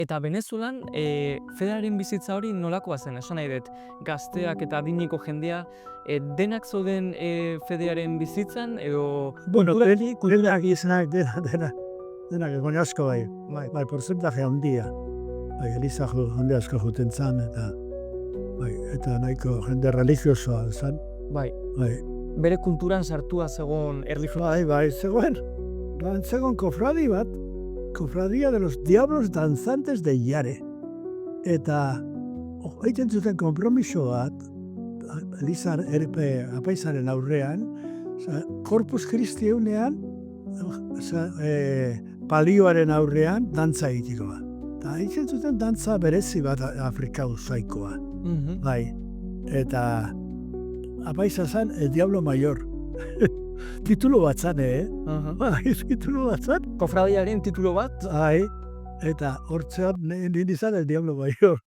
Eta Venezuelan, fedearen bizitza hori nolakoa zen, esan nahi dut, gazteak eta adineko jendea, denak zoden fedearen bizitzan, edo... Bueno, denak izenak, denak egon asko bai, porcentaje handia. Bai, eliza jende asko juten zan, eta nahiko jende religiosoa zan. Bai, Bai, bere kulturan sartua zegoen erlijioa. bai, zegoen kofradi bat, Cofradía de los Diablos Danzantes de Yare. Eta, egiten zuten konpromiso bat, Elizar apaizaren aurrean, Corpus Christi eunean, palioaren aurrean, dantza egitikoa. Eta egiten zuten dantza berezi bat Afrika usaikoa. Bai, eta apaiza zen El Diablo Mayor. Titulo bat zan, Bai, titulo bat zan. Kofradiaren titulo bat? Bai, eta hortzean nindizan El Diablo Mayor.